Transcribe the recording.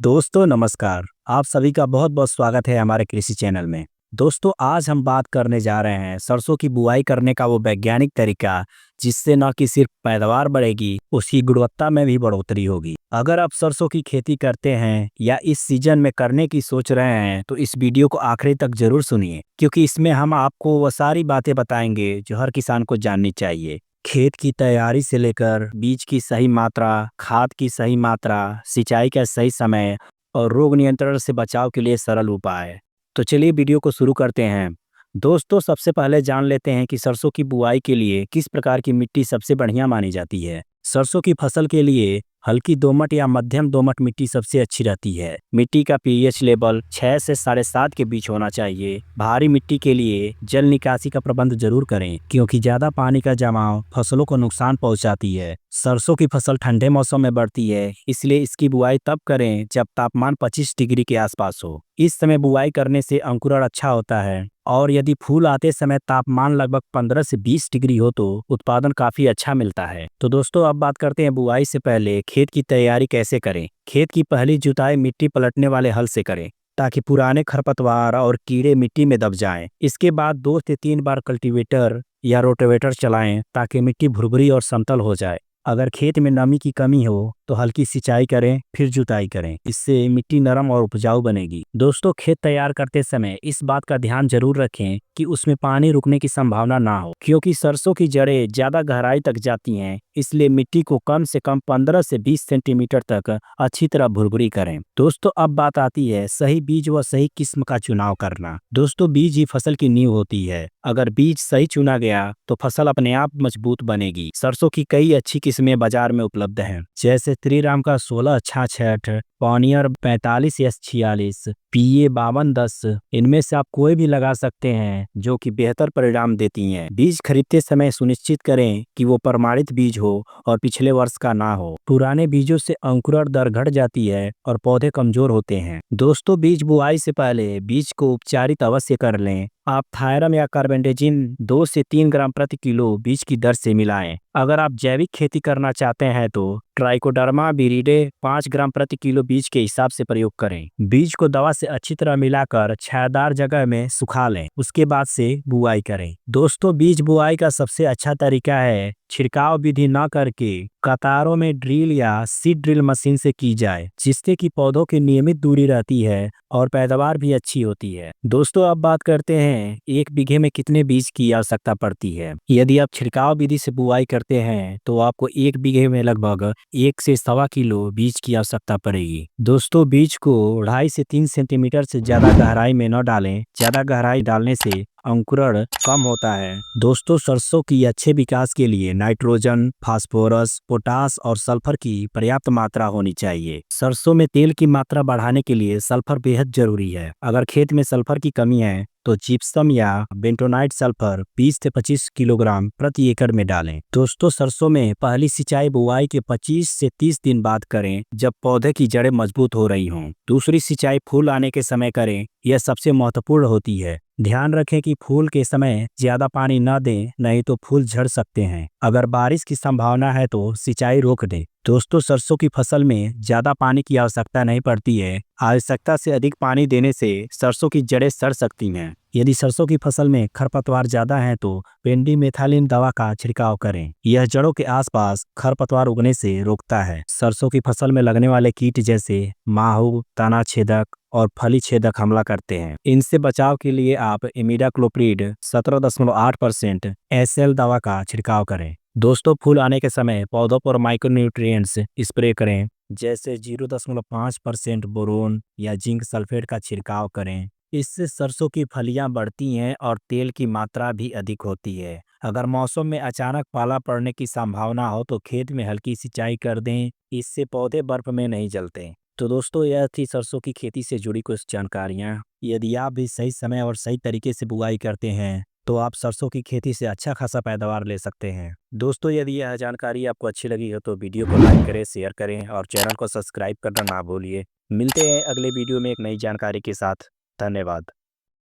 दोस्तों नमस्कार। आप सभी का बहुत बहुत स्वागत है हमारे कृषि चैनल में। दोस्तों आज हम बात करने जा रहे हैं सरसों की बुआई करने का वो वैज्ञानिक तरीका जिससे न कि सिर्फ पैदावार बढ़ेगी, उसकी गुणवत्ता में भी बढ़ोतरी होगी। अगर आप सरसों की खेती करते हैं या इस सीजन में करने की सोच रहे हैं तो इस वीडियो को आखिरी तक जरूर सुनिए, क्योंकि इसमें हम आपको वो सारी बातें बताएंगे जो हर किसान को जाननी चाहिए। खेत की तैयारी से लेकर बीज की सही मात्रा, खाद की सही मात्रा, सिंचाई का सही समय और रोग नियंत्रण से बचाव के लिए सरल उपाय। तो चलिए वीडियो को शुरू करते हैं। दोस्तों सबसे पहले जान लेते हैं कि सरसों की बुआई के लिए किस प्रकार की मिट्टी सबसे बढ़िया मानी जाती है। सरसों की फसल के लिए हल्की दोमट या मध्यम दोमट मिट्टी सबसे अच्छी रहती है। मिट्टी का पीएच लेवल 6 से 7.5 के बीच होना चाहिए। भारी मिट्टी के लिए जल निकासी का प्रबंध जरूर करें, क्योंकि ज्यादा पानी का जमाव फसलों को नुकसान पहुंचाती है। सरसों की फसल ठंडे मौसम में बढ़ती है, इसलिए इसकी बुआई तब करें जब तापमान 25 डिग्री के आसपास हो। इस समय बुआई करने से अंकुरण अच्छा होता है, और यदि फूल आते समय तापमान लगभग 15 से 20 डिग्री हो तो उत्पादन काफी अच्छा मिलता है। तो दोस्तों अब बात करते हैं बुआई से पहले खेत की तैयारी कैसे करें। खेत की पहली जुताई मिट्टी पलटने वाले हल से करें, ताकि पुराने खरपतवार और कीड़े मिट्टी में दब जाएं। इसके बाद 2 से 3 बार कल्टीवेटर या रोटावेटर चलाएं, ताकि मिट्टी भुरभुरी और समतल हो जाए। अगर खेत में नमी की कमी हो तो हल्की सिंचाई करें, फिर जुताई करें। इससे मिट्टी नरम और उपजाऊ बनेगी। दोस्तों खेत तैयार करते समय इस बात का ध्यान जरूर रखें कि उसमें पानी रुकने की संभावना ना हो, क्योंकि सरसों की जड़ें ज्यादा गहराई तक जाती हैं। इसलिए मिट्टी को कम से कम 15 से 20 सेंटीमीटर तक अच्छी तरह भुरभुरी करें। दोस्तों अब बात आती है सही बीज व सही किस्म का चुनाव करना। दोस्तों बीज ही फसल की नींव होती है। अगर बीज सही चुना गया तो फसल अपने आप मजबूत बनेगी। सरसों की कई अच्छी किस्में बाजार में उपलब्ध हैं, जैसे श्रीराम का 1666, पॉनियर 45S46, PA 5210। इनमें से आप कोई भी लगा सकते हैं जो कि बेहतर परिणाम देती हैं। बीज खरीदते समय सुनिश्चित करें कि वो प्रमाणित बीज हो और पिछले वर्ष का ना हो। पुराने बीजों से अंकुरण दर घट जाती है और पौधे कमजोर होते हैं। दोस्तों बीज बुआई से पहले बीज को उपचारित अवश्य कर लें। आप थायरम या कार्बेंडेजिम 2 से 3 ग्राम प्रति किलो बीज की दर से मिलाएं। अगर आप जैविक खेती करना चाहते हैं तो ट्राइकोडर्मा विरिडे 5 ग्राम प्रति किलो बीज के हिसाब से प्रयोग करें। बीज को दवा से अच्छी तरह मिलाकर छायादार जगह में सुखा लें, उसके बाद से बुआई करें। दोस्तों बीज बुआई का सबसे अच्छा तरीका है छिड़काव विधि न करके कतारों में ड्रिल या सीड ड्रिल मशीन से की जाए, जिससे कि पौधों की नियमित दूरी रहती है और पैदावार भी अच्छी होती है। दोस्तों अब बात करते हैं 1 बीघे में कितने बीज की आवश्यकता पड़ती है। यदि आप छिड़काव विधि से बुआई करते हैं तो आपको 1 बीघे में लगभग 1 से 1.25 किलो बीज की आवश्यकता पड़ेगी। दोस्तों बीज को 2.5 से 3 सेंटीमीटर से ज्यादा गहराई में न डालें। ज्यादा गहराई डालने से अंकुरण कम होता है। दोस्तों सरसों की अच्छे विकास के लिए नाइट्रोजन, फास्फोरस, पोटास और सल्फर की पर्याप्त मात्रा होनी चाहिए। सरसों में तेल की मात्रा बढ़ाने के लिए सल्फर बेहद जरूरी है। अगर खेत में सल्फर की कमी है तो जिप्सम या बेंटोनाइट सल्फर 20 से 25 किलोग्राम प्रति एकड़ में डालें। दोस्तों सरसों में पहली सिंचाई बुआई के 25 से 30 दिन बाद करें, जब पौधे की जड़ें मजबूत हो रही हों। दूसरी सिंचाई फूल आने के समय करें, यह सबसे महत्वपूर्ण होती है। ध्यान रखें कि फूल के समय ज्यादा पानी न दें, नहीं तो फूल झड़ सकते हैं। अगर बारिश की संभावना है तो सिंचाई रोक दें। दोस्तों सरसों की फसल में ज्यादा पानी की आवश्यकता नहीं पड़ती है। आवश्यकता से अधिक पानी देने से सरसों की जड़ें सड़ सकती हैं। यदि सरसों की फसल में खरपतवार ज्यादा हैं तो पेंडिमेथालिन दवा का छिड़काव करें। यह जड़ों के आसपास खरपतवार उगने से रोकता है। सरसों की फसल में लगने वाले कीट जैसे माहू, तना छेदक और फली छेदक हमला करते हैं। इनसे बचाव के लिए आप इमिडाक्लोप्रिड 17.8% SL दवा का छिड़काव करें। दोस्तों फूल आने के समय पौधों पर माइक्रोन्यूट्रिएंट्स स्प्रे करें, जैसे 0.5% बोरोन या जिंक सल्फेट का छिड़काव करें। इससे सरसों की फलियां बढ़ती हैं और तेल की मात्रा भी अधिक होती है। अगर मौसम में अचानक पाला पड़ने की संभावना हो तो खेत में हल्की सिंचाई कर दें, इससे पौधे बर्फ में नहीं जलते। तो दोस्तों यह थी सरसों की खेती से जुड़ी कुछ जानकारियां। यदि आप भी सही समय और सही तरीके से बुआई करते हैं तो आप सरसों की खेती से अच्छा खासा पैदावार ले सकते हैं। दोस्तों यदि यह जानकारी आपको अच्छी लगी हो तो वीडियो को लाइक करें, शेयर करें और चैनल को सब्सक्राइब करना ना भूलिए। मिलते हैं अगले वीडियो में एक नई जानकारी के साथ। धन्यवाद।